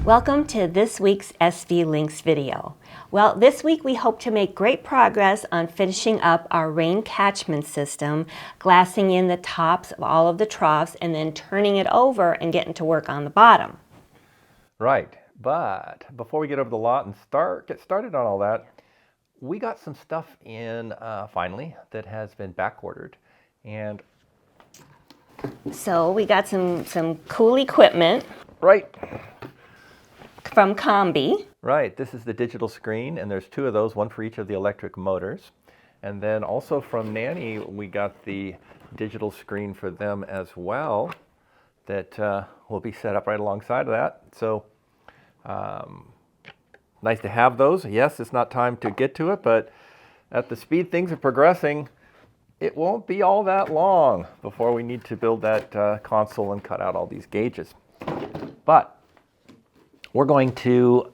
Welcome to this week's SV Lynx video. Well, this week we hope to make great progress on finishing up our rain catchment system, glassing in the tops of all of the troughs, and then turning it over and getting to work on the bottom. Right, but before we get over the lot and get started on all that, we got some stuff in finally that has been back ordered, and so we got some cool equipment. Right. From Combi. Right, this is the digital screen, and there's two of those, one for each of the electric motors. And then also from Nanny, we got the digital screen for them as well that will be set up right alongside of that. So nice to have those. Yes, it's not time to get to it, but at the speed things are progressing, it won't be all that long before we need to build that console and cut out all these gauges. But we're going to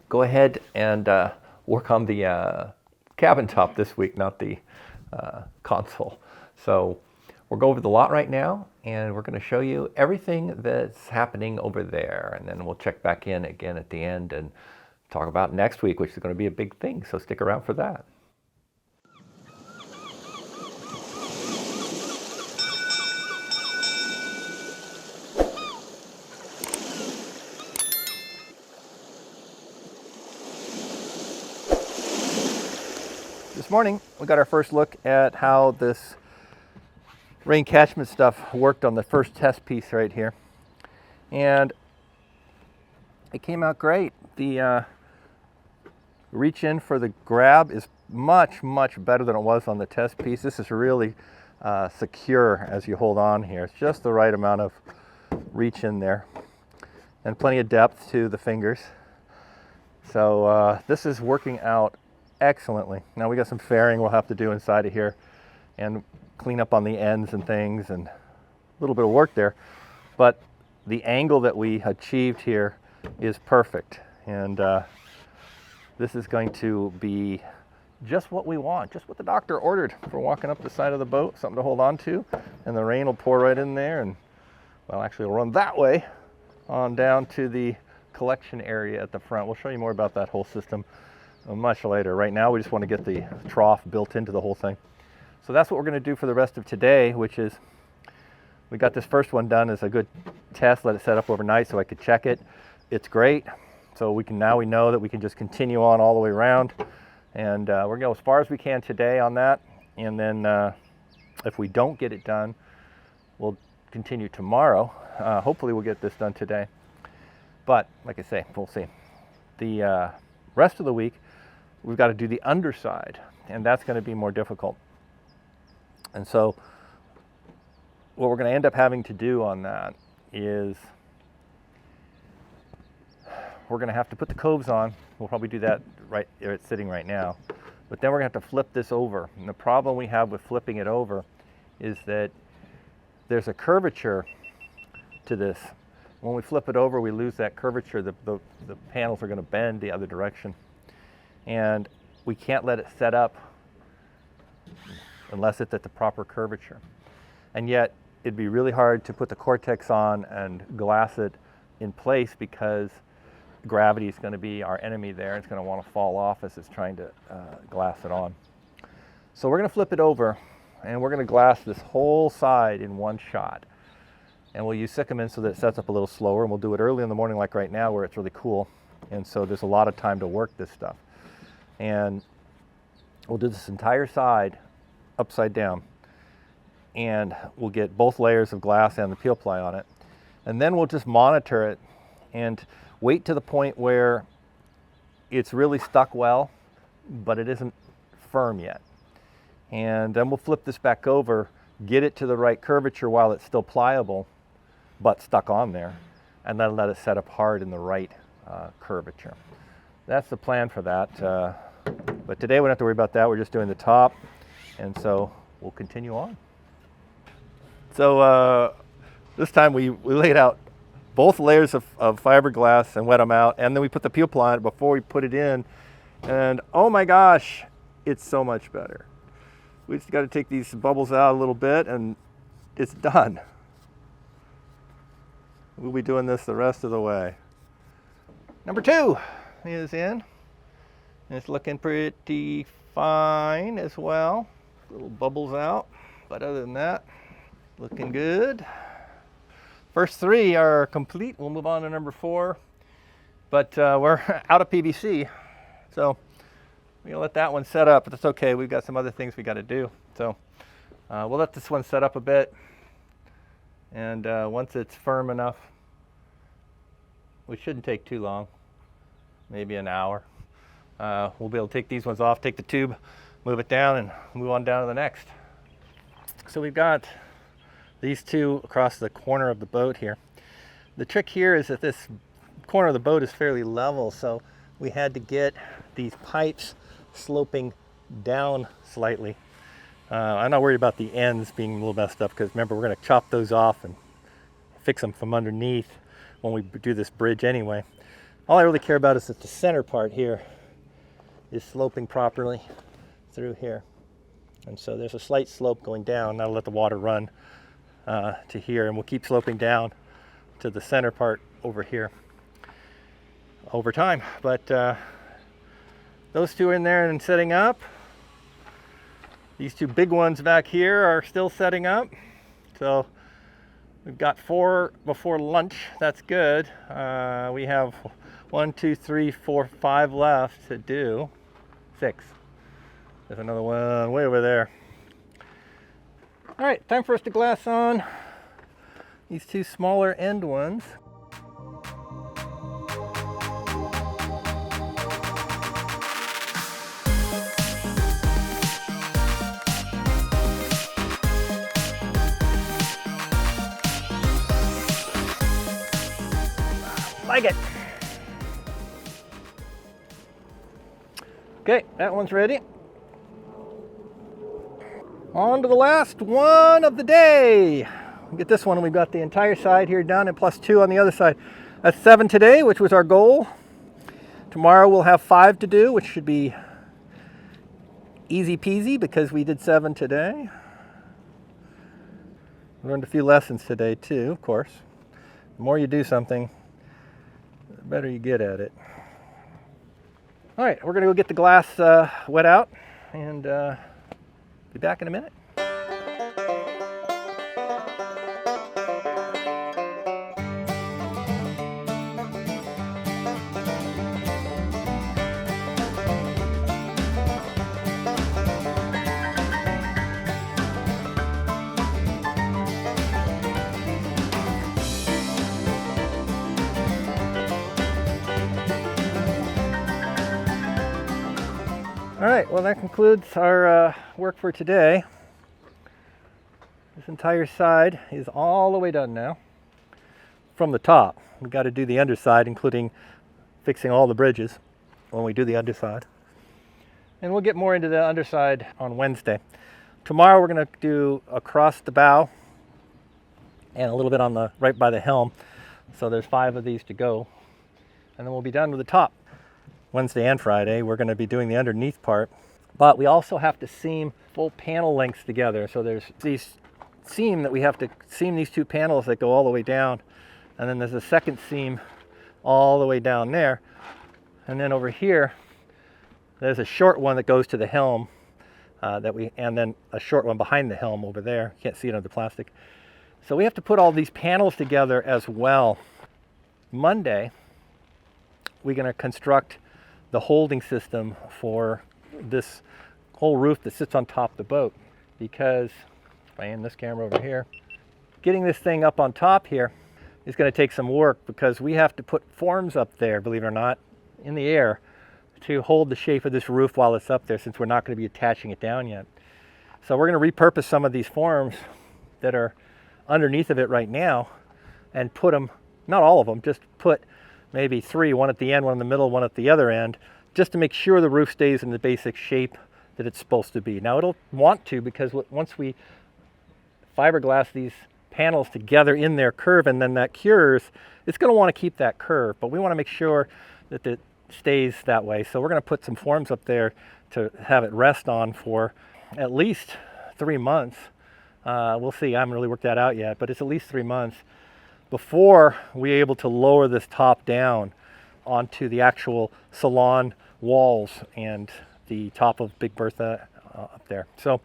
go ahead and work on the cabin top this week, not the console. So we'll go over the lot right now, and we're going to show you everything that's happening over there. And then we'll check back in again at the end and talk about next week, which is going to be a big thing. So stick around for that. This morning, we got our first look at how this rain catchment stuff worked on the first test piece right here. And it came out great. The reach in for the grab is much, much better than it was on the test piece. This is really secure as you hold on here. It's just the right amount of reach in there and plenty of depth to the fingers. So this is working out excellently. Now we got some fairing we'll have to do inside of here and clean up on the ends and things, and a little bit of work there, but the angle that we achieved here is perfect, and this is going to be just what we want, just what the doctor ordered for walking up the side of the boat, something to hold on to, and the rain will pour right in there, and well, actually it'll run that way on down to the collection area at the front. We'll show you more about that whole system much later. Right now we just want to get the trough built into the whole thing. So that's what we're going to do for the rest of today, which is we got this first one done as a good test, let it set up overnight so I could check it. It's great. So we know that we can just continue on all the way around, and we're going to go as far as we can today on that, and then if we don't get it done, we'll continue tomorrow. Hopefully we'll get this done today, but like I say, we'll see. The rest of the week we've got to do the underside, and that's going to be more difficult. And so what we're going to end up having to do on that is we're going to have to put the coves on. We'll probably do that right there it's sitting right now. But then we're going to have to flip this over. And the problem we have with flipping it over is that there's a curvature to this. When we flip it over, we lose that curvature. The panels are going to bend the other direction. And we can't let it set up unless it's at the proper curvature. And yet, it'd be really hard to put the Cortex on and glass it in place because gravity is going to be our enemy there. It's going to want to fall off as it's trying to glass it on. So we're going to flip it over, and we're going to glass this whole side in one shot. And we'll use Cyclamen so that it sets up a little slower, and we'll do it early in the morning like right now where it's really cool. And so there's a lot of time to work this stuff. And we'll do this entire side upside down, and we'll get both layers of glass and the peel ply on it. And then we'll just monitor it and wait to the point where it's really stuck well, but it isn't firm yet. And then we'll flip this back over, get it to the right curvature while it's still pliable, but stuck on there, and then let it set up hard in the right curvature. That's the plan for that. But today we don't have to worry about that. We're just doing the top, and so we'll continue on. So this time we laid out both layers of fiberglass and wet them out, and then we put the peel ply on it before we put it in, and oh my gosh, it's so much better. We just got to take these bubbles out a little bit, and it's done. We'll be doing this the rest of the way. Number 2 is in. And it's looking pretty fine as well. Little bubbles out, but other than that, looking good. First 3 are complete. We'll move on to number 4. But we're out of PVC, so we'll let that one set up, but that's okay. We've got some other things we got to do. So we'll let this one set up a bit. And once it's firm enough, which shouldn't take too long, maybe an hour, we'll be able to take these ones off, take the tube, move it down, and move on down to the next. So we've got these 2 across the corner of the boat here. The trick here is that this corner of the boat is fairly level, so we had to get these pipes sloping down slightly. I'm not worried about the ends being a little messed up, because remember, we're going to chop those off and fix them from underneath when we do this bridge anyway. All I really care about is that the center part here is sloping properly through here. And so there's a slight slope going down. That'll let the water run to here, and we'll keep sloping down to the center part over here over time. But those 2 are in there and setting up. These 2 big ones back here are still setting up. So we've got 4 before lunch. That's good. We have 1, 2, 3, 4, 5 left to do. 6. There's another one way over there. All right, time for us to glass on these 2 smaller end ones. Like it. Okay, that one's ready. On to the last one of the day. We'll get this one, and we've got the entire side here done, and plus 2 on the other side. That's 7 today, which was our goal. Tomorrow we'll have 5 to do, which should be easy peasy because we did 7 today. Learned a few lessons today too, of course. The more you do something, the better you get at it. All right, we're gonna go get the glass wet out, and be back in a minute. All right, well, that concludes our work for today. This entire side is all the way done now from the top. We've got to do the underside, including fixing all the bridges when we do the underside. And we'll get more into the underside on Wednesday. Tomorrow we're going to do across the bow and a little bit on the right by the helm. So there's 5 of these to go. And then we'll be done with the top. Wednesday and Friday we're going to be doing the underneath part, but we also have to seam full panel lengths together. So there's these seam that we have to seam these 2 panels that go all the way down, and then there's a second seam all the way down there, and then over here there's a short one that goes to the helm and then a short one behind the helm over there. You can't see it under the plastic. So we have to put all these panels together as well. Monday we're going to construct the holding system for this whole roof that sits on top of the boat, because if I aim this camera over here, getting this thing up on top here is going to take some work, because we have to put forms up there, believe it or not, in the air to hold the shape of this roof while it's up there, since we're not going to be attaching it down yet. So we're going to repurpose some of these forms that are underneath of it right now and put them, not all of them, just put maybe 3, one at the end, one in the middle, one at the other end, just to make sure the roof stays in the basic shape that it's supposed to be. Now it'll want to, because once we fiberglass these panels together in their curve and then that cures, it's going to want to keep that curve, but we want to make sure that it stays that way. So we're going to put some forms up there to have it rest on for at least 3 months. We'll see, I haven't really worked that out yet, but it's at least 3 months before we're able to lower this top down onto the actual salon walls and the top of Big Bertha up there. So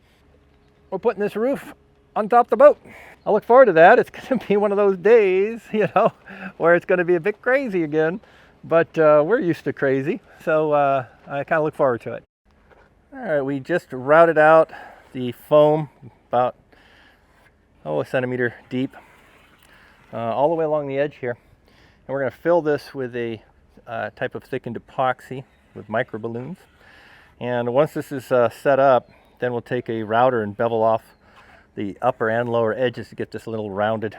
we're putting this roof on top of the boat. I look forward to that. It's going to be one of those days, you know, where it's going to be a bit crazy again, but we're used to crazy, so I kind of look forward to it. All right, we just routed out the foam about a centimeter deep all the way along the edge here, and we're going to fill this with a type of thickened epoxy with micro balloons. And once this is set up, then we'll take a router and bevel off the upper and lower edges to get this little rounded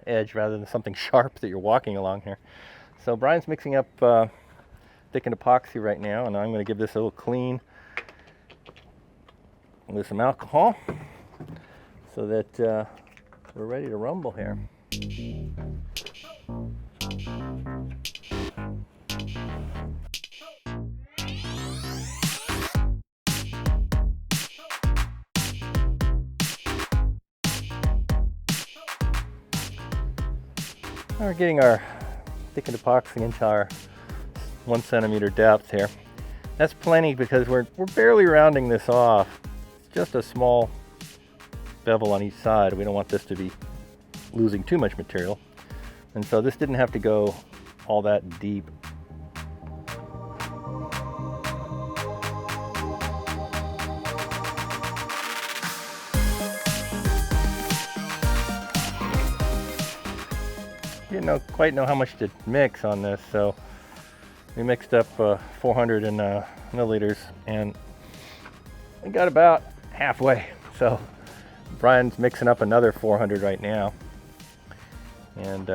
edge rather than something sharp that you're walking along here. So Brian's mixing up thickened epoxy right now, and I'm going to give this a little clean with some alcohol so that we're ready to rumble here. We're getting our thickened epoxy into our 1 centimeter depth here. That's plenty because we're barely rounding this off. It's just a small bevel on each side. We don't want this to be losing too much material. And so this didn't have to go all that deep. Didn't quite know how much to mix on this, so we mixed up 400 milliliters, and we got about halfway. So Brian's mixing up another 400 right now, and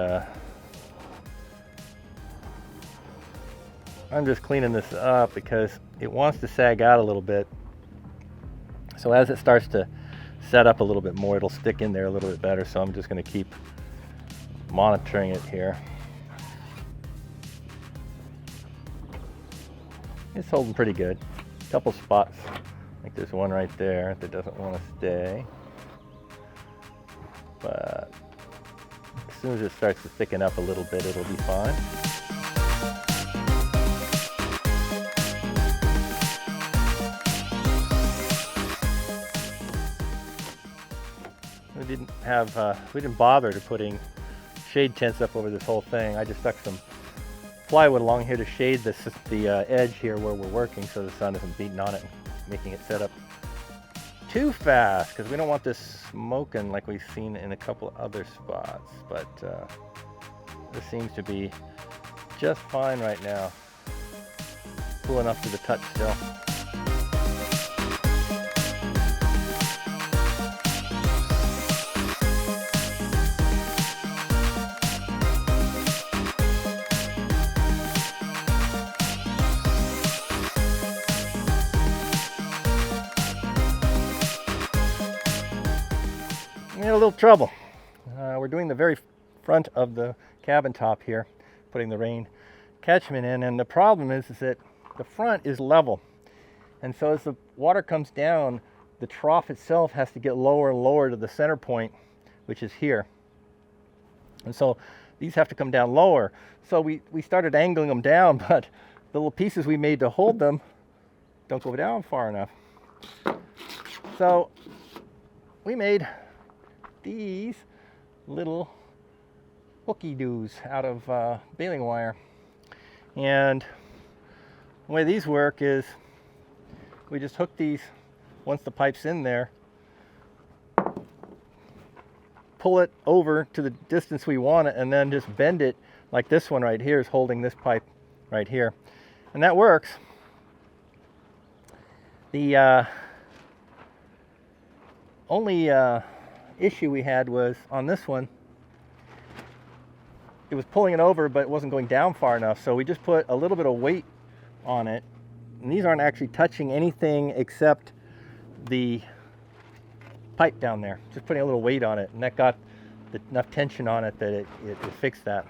I'm just cleaning this up because it wants to sag out a little bit. So as it starts to set up a little bit more, it'll stick in there a little bit better. So I'm just going to keep monitoring it here. It's holding pretty good. A couple spots, like there's one right there that doesn't want to stay. But as soon as it starts to thicken up a little bit, it'll be fine. We didn't bother to putting shade tents up over this whole thing. I just stuck some plywood along here to shade the edge here where we're working, so the sun isn't beating on it and making it set up too fast, because we don't want this smoking like we've seen in a couple other spots. But this seems to be just fine right now. Cool enough to the touch still. We had a little trouble. We're doing the very front of the cabin top here, putting the Rain Catchment in, and the problem is that the front is level, and so as the water comes down, the trough itself has to get lower and lower to the center point, which is here, and so these have to come down lower. So we started angling them down, but the little pieces we made to hold them don't go down far enough. So we made these little hooky-doos out of baling wire, and the way these work is we just hook these once the pipe's in there, pull it over to the distance we want it, and then just bend it like this one right here is holding this pipe right here, and that works. The only issue we had was on this one, it was pulling it over but it wasn't going down far enough, so we just put a little bit of weight on it, and these aren't actually touching anything except the pipe down there, just putting a little weight on it, and that got enough tension on it that it fixed that.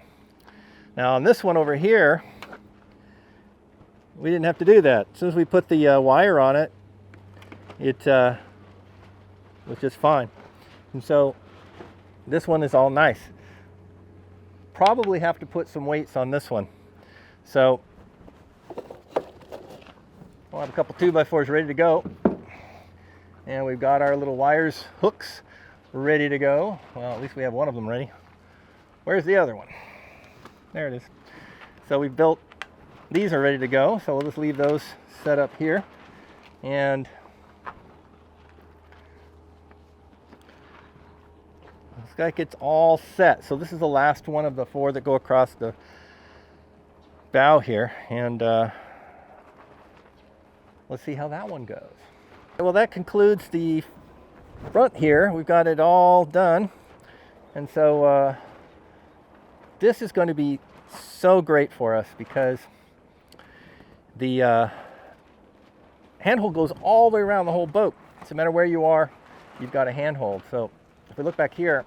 Now on this one over here, we didn't have to do that. As soon as we put the wire on it, it was just fine. And so this one is all nice. probably have to put some weights on this one. So we'll have a couple 2x4s ready to go. And we've got our little wires, hooks ready to go. Well, at least we have one of them ready. Where's the other one? There it is. So we've built, these are ready to go. So we'll just leave those set up here. And looks like it's all set. So this is the last one of the 4 that go across the bow here. And let's see how that one goes. Well, that concludes the front here. We've got it all done. And so this is going to be so great for us because the handhold goes all the way around the whole boat. So no matter where you are, you've got a handhold. So if we look back here,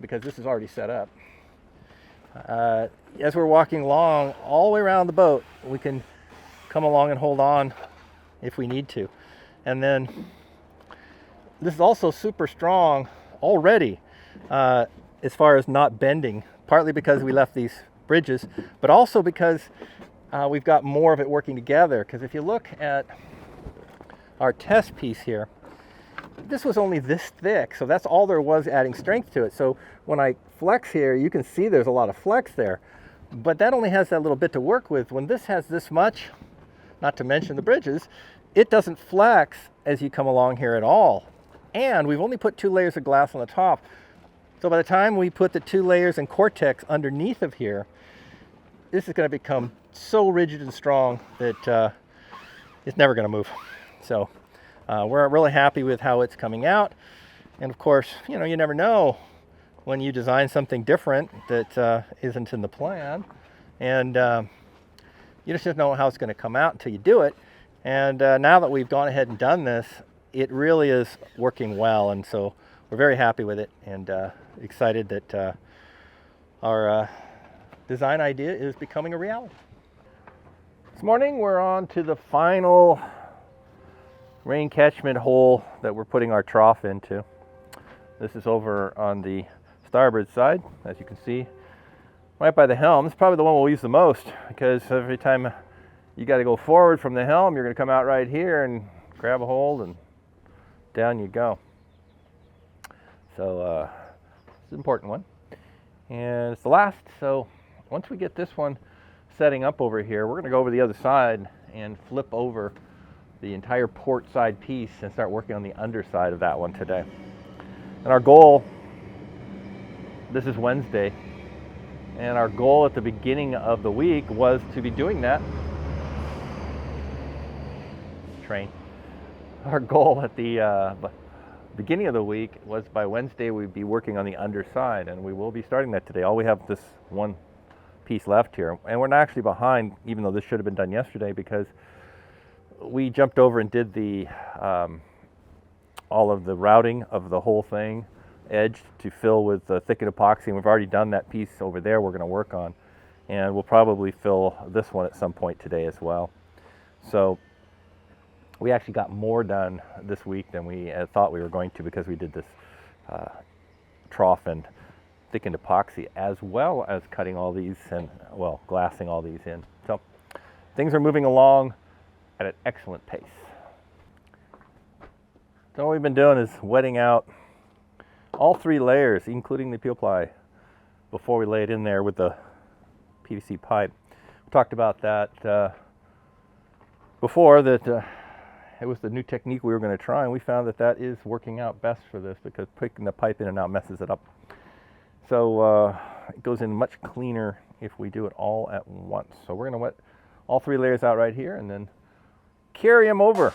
because this is already set up, as we're walking along all the way around the boat, we can come along and hold on if we need to. And then this is also super strong already as far as not bending, partly because we left these bridges, but also because we've got more of it working together. Because if you look at our test piece here, this was only this thick, so that's all there was adding strength to it. So when I flex here, you can see there's a lot of flex there, but that only has that little bit to work with. When this has this much, not to mention the bridges, it doesn't flex as you come along here at all. And we've only put 2 layers of glass on the top. So by the time we put the 2 layers in Cortex underneath of here, this is going to become so rigid and strong that it's never going to move. So we're really happy with how it's coming out. And of course, you know, you never know when you design something different that isn't in the plan. And you just don't know how it's going to come out until you do it. And now that we've gone ahead and done this, it really is working well. And so we're very happy with it and excited that our design idea is becoming a reality. This morning we're on to the final rain catchment hole that we're putting our trough into. This is over on the starboard side, as you can see, right by the helm. It's probably the one we'll use the most because every time you got to go forward from the helm, you're going to come out right here and grab a hold and down you go. So it's an important one. And it's the last, so once we get this one setting up over here, we're going to go over the other side and flip over the entire port side piece and start working on the underside of that one today. And our goal, this is Wednesday, and our goal at the beginning of the week was to be doing that. Train. Our goal at the beginning of the week was by Wednesday we'd be working on the underside, and we will be starting that today. All we have this one piece left here, and we're not actually behind, even though this should have been done yesterday, because we jumped over and did the all of the routing of the whole thing, edge to fill with thick epoxy, and we've already done that piece over there we're going to work on, and we'll probably fill this one at some point today as well. So we actually got more done this week than we thought we were going to, because we did this trough and thickened epoxy, as well as cutting all these and, well, glassing all these in. So things are moving along at an excellent pace. So what we've been doing is wetting out all 3 layers, including the peel ply, before we lay it in there with the PVC pipe. We talked about that before, that it was the new technique we were going to try, and we found that that is working out best for this, because picking the pipe in and out messes it up. So it goes in much cleaner if we do it all at once. So we're going to wet all 3 layers out right here and then carry them over.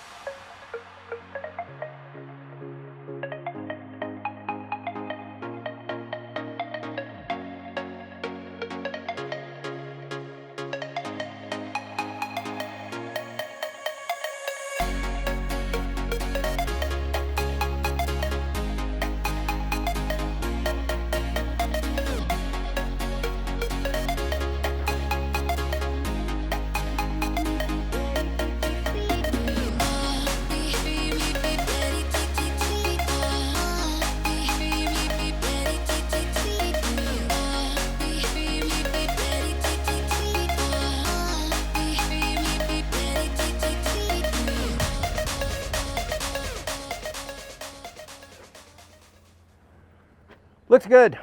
Looks good.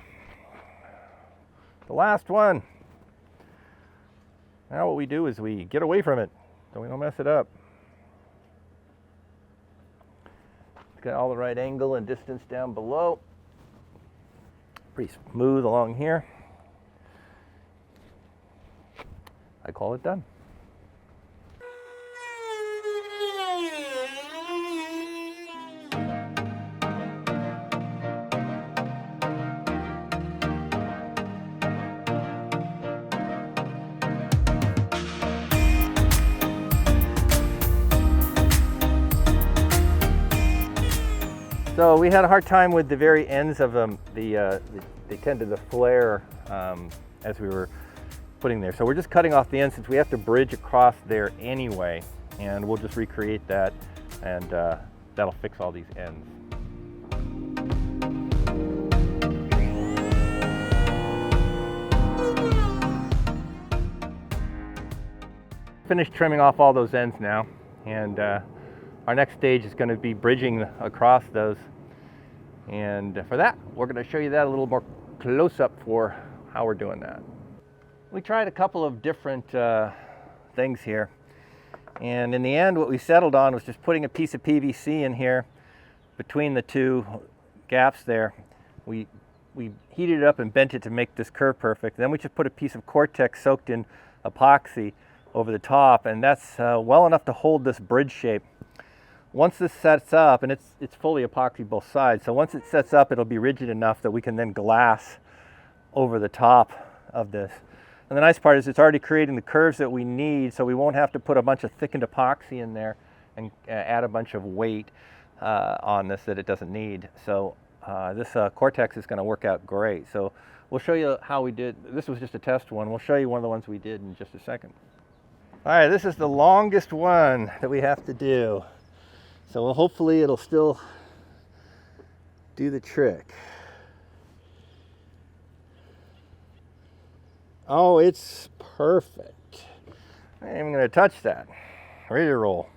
The last one. Now what we do is we get away from it so we don't mess it up. It's got all the right angle and distance down below. Pretty smooth along here. I call it done. So we had a hard time with the very ends of them. They tended to flare as we were putting there. So we're just cutting off the ends since we have to bridge across there anyway. And we'll just recreate that, and that'll fix all these ends. Finished trimming off all those ends now, and our next stage is going to be bridging across those. And for that, we're going to show you that a little more close up for how we're doing that. We tried a couple of different things here. And in the end, what we settled on was just putting a piece of PVC in here between the two gaps there. We heated it up and bent it to make this curve perfect. Then we just put a piece of Cortex soaked in epoxy over the top, and that's well enough to hold this bridge shape. Once this sets up, and it's fully epoxy both sides, so once it sets up, it'll be rigid enough that we can then glass over the top of this. And the nice part is it's already creating the curves that we need, so we won't have to put a bunch of thickened epoxy in there and add a bunch of weight on this that it doesn't need. So this Cortex is going to work out great. So we'll show you how we did. This was just a test one. We'll show you one of the ones we did in just a second. All right, this is the longest one that we have to do. So hopefully it'll still do the trick. Oh, it's perfect. I ain't even gonna touch that. Ready to roll.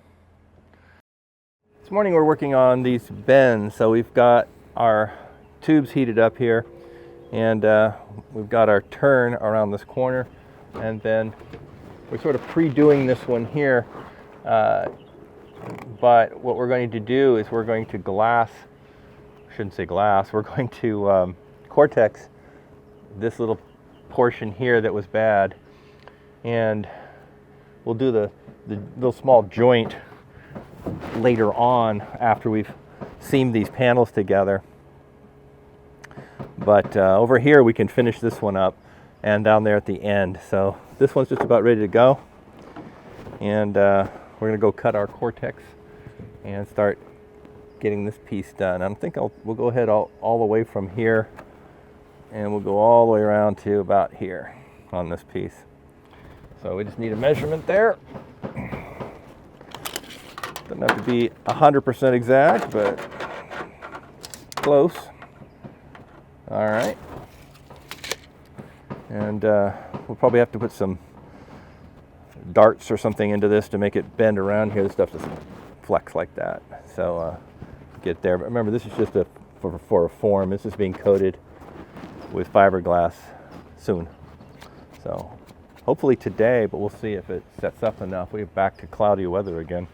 This morning we're working on these bends. So we've got our tubes heated up here, and we've got our turn around this corner, and then we're sort of pre-doing this one here. But what we're going to do is we're going to glass, I shouldn't say glass, we're going to Cortex this little portion here that was bad, and we'll do the little small joint later on after we've seamed these panels together. But over here we can finish this one up, and down there at the end. So this one's just about ready to go, and we're going to go cut our Cortex and start getting this piece done. I think we'll go ahead all the way from here, and we'll go all the way around to about here on this piece. So we just need a measurement there. Doesn't have to be 100% exact, but close. All right. And we'll probably have to put some darts or something into this to make it bend around here. This stuff doesn't flex like that. So get there. But remember, this is just for a form. This is being coated with fiberglass soon. So hopefully today, but we'll see if it sets up enough. We're back to cloudy weather again.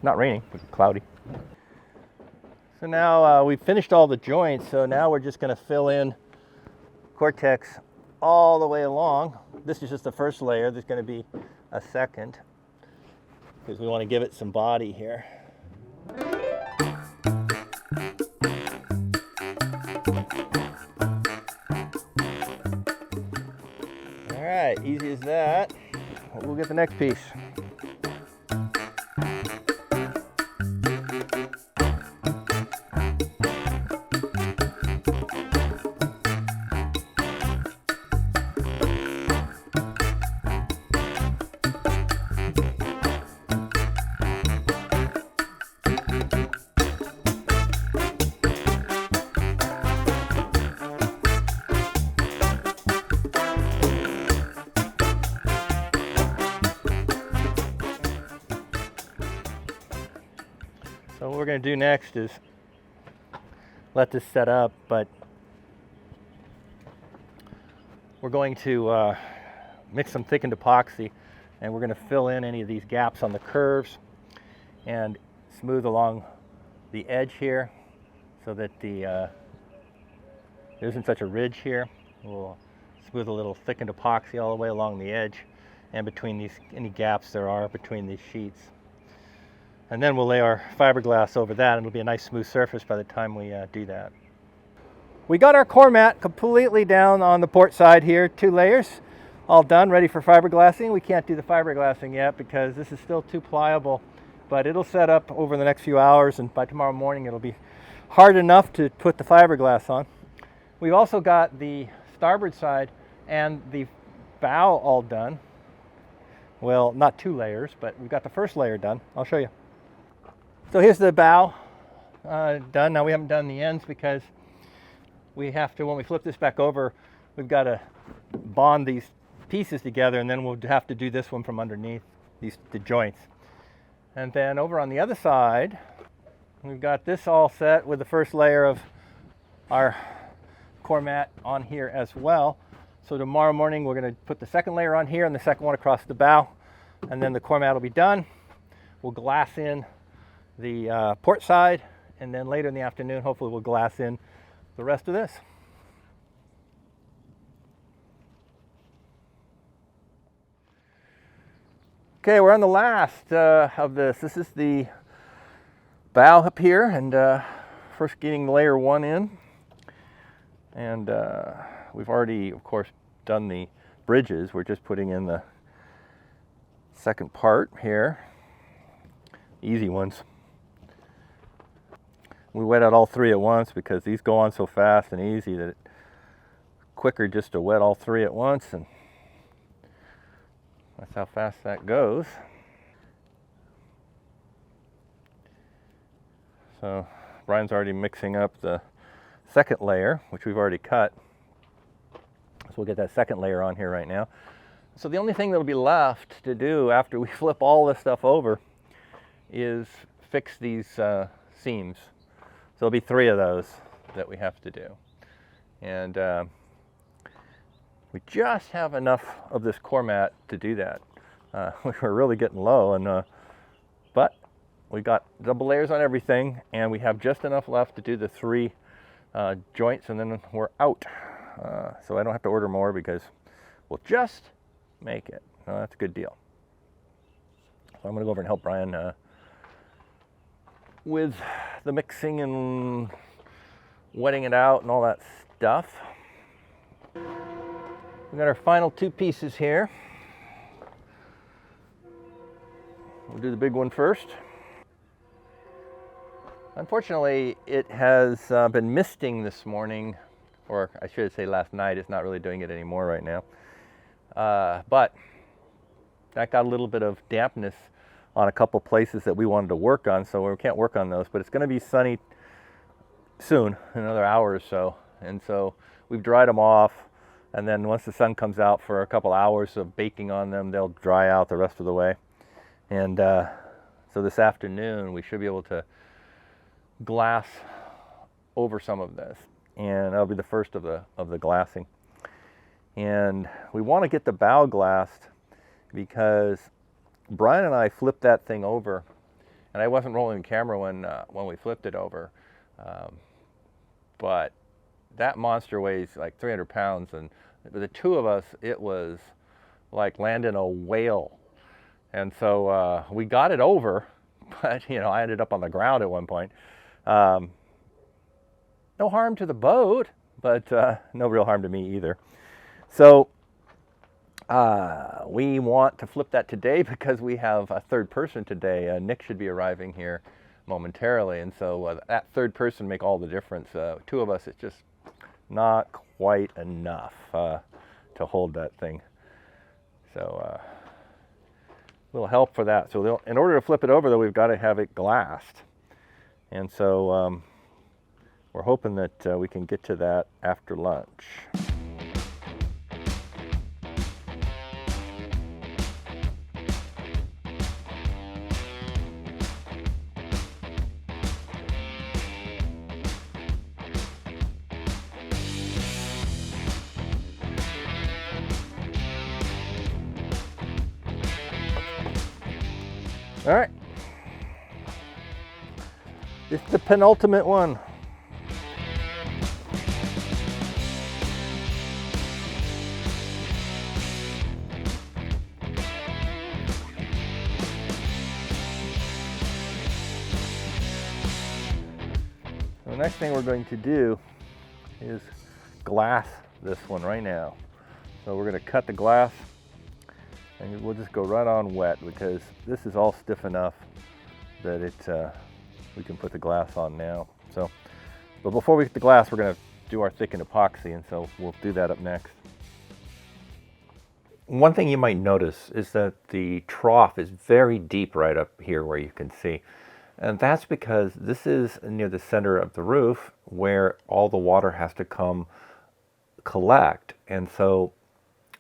Not raining, but cloudy. So now we've finished all the joints. So now we're just going to fill in Cortex all the way along. This is just the first layer. There's going to be a second, because we want to give it some body here. All right, easy as that. We'll get the next piece. So what we're going to do next is let this set up, but we're going to mix some thickened epoxy, and we're going to fill in any of these gaps on the curves and smooth along the edge here so that there isn't such a ridge here. We'll smooth a little thickened epoxy all the way along the edge and between these, any gaps there are between these sheets. And then we'll lay our fiberglass over that, and it'll be a nice smooth surface by the time we do that. We got our Coremat completely down on the port side here, 2 layers, all done, ready for fiberglassing. We can't do the fiberglassing yet because this is still too pliable, but it'll set up over the next few hours, and by tomorrow morning it'll be hard enough to put the fiberglass on. We've also got the starboard side and the bow all done. Well, not 2 layers, but we've got the first layer done. I'll show you. So here's the bow done. Now we haven't done the ends because we have to, when we flip this back over, we've got to bond these pieces together, and then we'll have to do this one from underneath the joints. And then over on the other side, we've got this all set with the first layer of our Coremat on here as well. So tomorrow morning we're going to put the second layer on here and the second one across the bow, and then the Coremat will be done. We'll glass in the port side, and then later in the afternoon hopefully we'll glass in the rest of this. Okay, we're on the last of this. This is the bow up here, and first getting layer 1 in. And we've already, of course, done the bridges. We're just putting in the second part here. Easy ones. We wet out all 3 at once because these go on so fast and easy that it's quicker just to wet all 3 at once, and that's how fast that goes. So Brian's already mixing up the second layer, which we've already cut. So we'll get that second layer on here right now. So the only thing that'll be left to do after we flip all this stuff over is fix these seams. So there'll be 3 of those that we have to do. And we just have enough of this Coremat to do that. We're really getting low, and but we got double layers on everything, and we have just enough left to do the 3 joints, and then we're out. So I don't have to order more because we'll just make it. That's a good deal. So I'm going to go over and help Brian with the mixing and wetting it out and all that stuff. We've got our final 2 pieces here. We'll do the big one first. Unfortunately, it has been misting this morning, or I should say last night. It's not really doing it anymore right now. But that got a little bit of dampness on a couple places that we wanted to work on, so we can't work on those. But it's going to be sunny soon, in another hour or so. And so we've dried them off, and then once the sun comes out for a couple hours of baking on them, they'll dry out the rest of the way. And so this afternoon we should be able to glass over some of this, and that'll be the first of the glassing. And we want to get the bow glassed because Brian and I flipped that thing over, and I wasn't rolling the camera when we flipped it over, but that monster weighs like 300 pounds, and the 2 of us, it was like landing a whale. And so we got it over, but you know, I ended up on the ground at one point. No harm to the boat, but no real harm to me either. So we want to flip that today because we have a 3rd person today. Nick should be arriving here momentarily, and so that 3rd person make all the difference. 2 of us, it's just not quite enough to hold that thing. So a little help for that. So in order to flip it over, though, we've got to have it glassed. And so we're hoping that we can get to that after lunch. All right. It's the penultimate one. The next thing we're going to do is glass this one right now. So we're going to cut the glass and we'll just go right on wet because this is all stiff enough that we can put the glass on now. So, but before we get the glass, we're going to do our thickened epoxy, and so we'll do that up next. One thing you might notice is that the trough is very deep right up here where you can see. And that's because this is near the center of the roof where all the water has to come collect. And so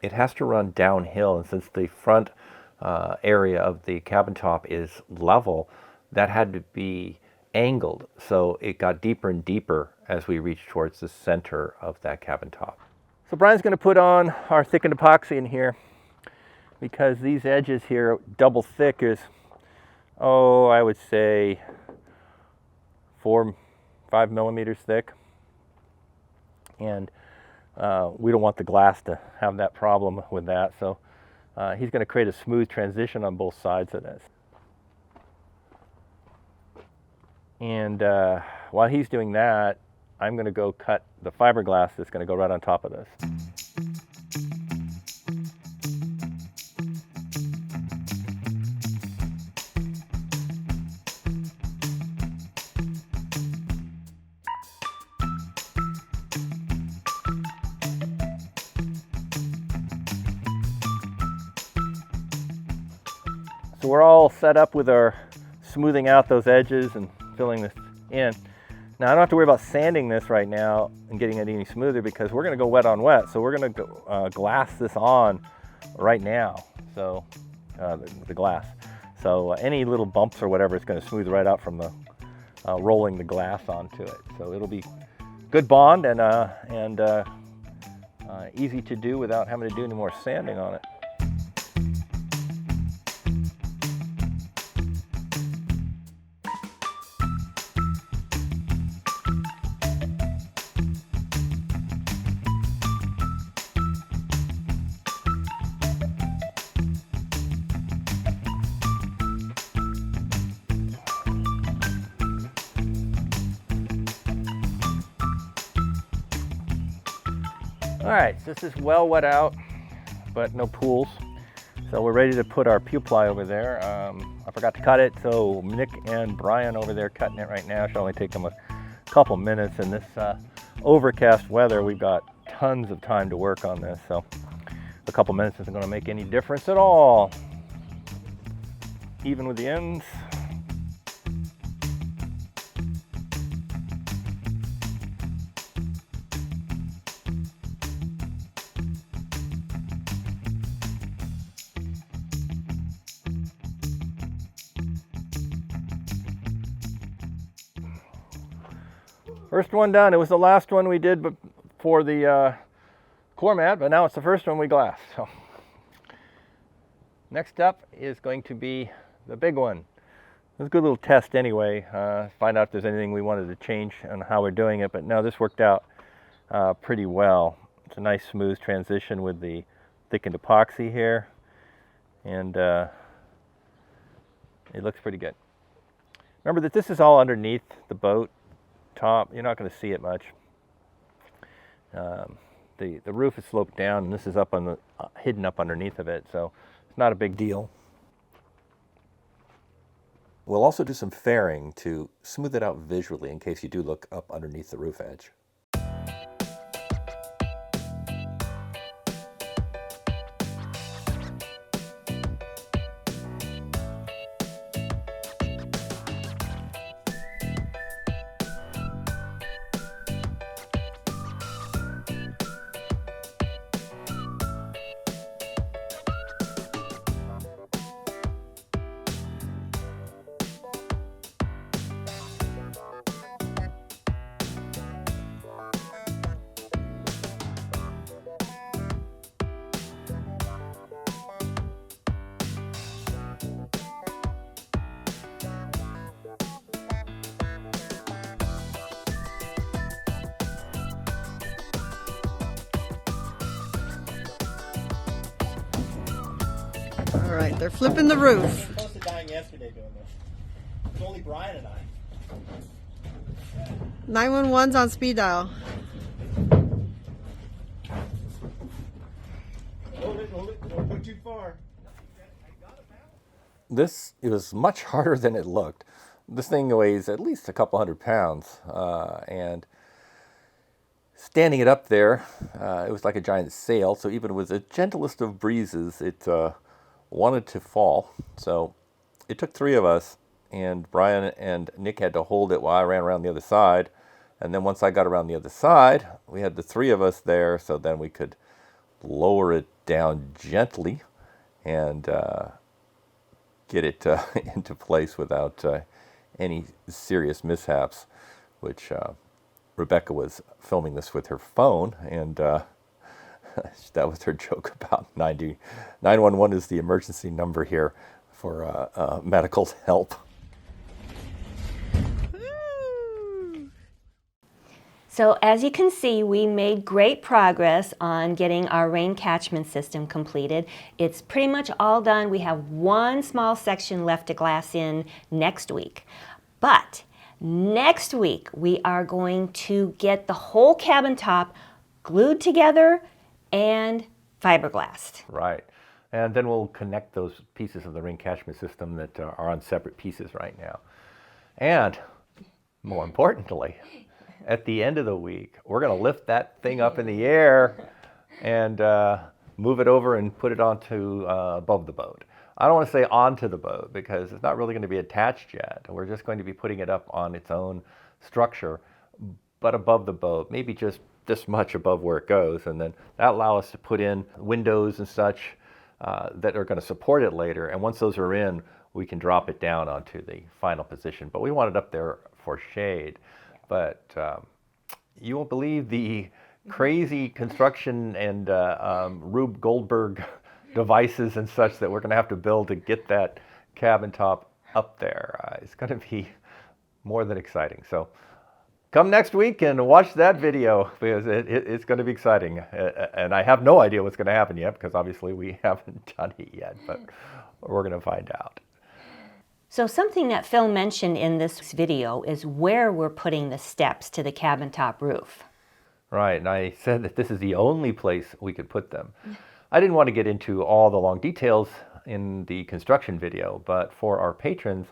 it has to run downhill. And since the front area of the cabin top is level, that had to be angled. So it got deeper and deeper as we reached towards the center of that cabin top. So Brian's going to put on our thickened epoxy in here because these edges here, double thick, is, oh, I would say 4-5 millimeters thick. And we don't want the glass to have that problem with that. So he's going to create a smooth transition on both sides of this. And while he's doing that, I'm going to go cut the fiberglass that's going to go right on top of this. So we're all set up with our smoothing out those edges and filling this in. Now I don't have to worry about sanding this right now and getting it any smoother because we're going to go wet on wet. So we're going to go, glass this on right now. So the glass. So any little bumps or whatever, it's going to smooth right out from the rolling the glass onto it. So it'll be good bond and easy to do without having to do any more sanding on it. All right, so this is well wet out, but no pools. So we're ready to put our pew-ply over there. I forgot to cut it, so Nick and Brian over there cutting it right now. Should only take them a couple minutes. In this overcast weather, we've got tons of time to work on this. So a couple minutes isn't going to make any difference at all. Even with the ends. First one done. It was the last one we did for the Coremat, but now it's the first one we glassed. So next up is going to be the big one. It was a good little test anyway. Find out if there's anything we wanted to change on how we're doing it, but no, this worked out pretty well. It's a nice smooth transition with the thickened epoxy here, and it looks pretty good. Remember that this is all underneath the boat top. You're not going to see it much. The roof is sloped down, and this is up on the hidden up underneath of it, so it's not a big deal. We'll also do some fairing to smooth it out visually in case you do look up underneath the roof edge. right, they're flipping the roof. I was close to dying yesterday doing this. It's only Brian and I. 911's on speed dial. Hold it, don't go too far. This was much harder than it looked. This thing weighs at least a couple 100 pounds, and standing it up there, it was like a giant sail, so even with the gentlest of breezes, it wanted to fall. So it took 3 of us, and Brian and Nick had to hold it while I ran around the other side. And then once I got around the other side, we had the 3 of us there, so then we could lower it down gently and get it into place without any serious mishaps, which Rebecca was filming this with her phone, and that was her joke about 911 is the emergency number here for medical help. So as you can see, we made great progress on getting our rain catchment system completed. It's pretty much all done. We have one small section left to glass in next week. But next week, we are going to get the whole cabin top glued together and fiberglassed. Right. And then we'll connect those pieces of the rain catchment system that are on separate pieces right now. And more importantly, at the end of the week, we're going to lift that thing up in the air and move it over and put it onto above the boat. I don't want to say onto the boat because it's not really going to be attached yet. We're just going to be putting it up on its own structure, but above the boat, maybe just this much above where it goes. And then that allows us to put in windows and such that are going to support it later. And once those are in, we can drop it down onto the final position. But we want it up there for shade. But you won't believe the crazy construction and Rube Goldberg devices and such that we're going to have to build to get that cabin top up there. It's going to be more than exciting. So come next week and watch that video because it's going to be exciting. And I have no idea what's going to happen yet because obviously we haven't done it yet, but we're going to find out. So something that Phil mentioned in this video is where we're putting the steps to the cabin top roof. Right, and I said that this is the only place we could put them. I didn't want to get into all the long details in the construction video, but for our patrons,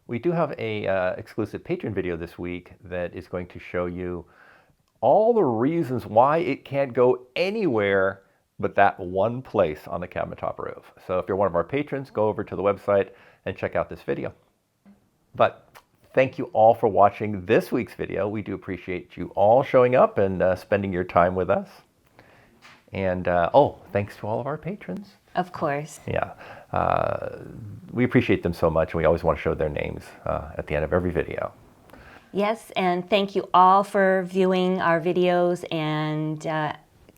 we do have a exclusive patron video this week that is going to show you all the reasons why it can't go anywhere but that one place on the cabin top roof. So if you're one of our patrons, go over to the website and check out this video. But thank you all for watching this week's video. We do appreciate you all showing up and spending your time with us. And thanks to all of our patrons. Of course. Yeah, we appreciate them so much. And we always want to show their names at the end of every video. Yes, and thank you all for viewing our videos and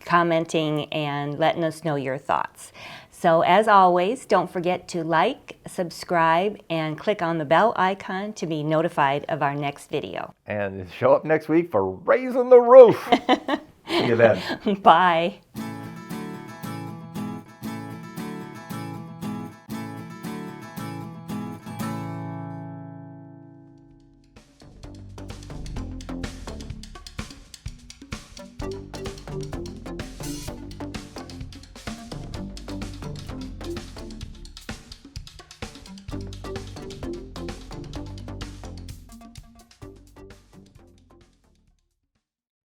commenting and letting us know your thoughts. So as always, don't forget to like, subscribe, and click on the bell icon to be notified of our next video. And show up next week for Raising the Roof. See you then. Bye.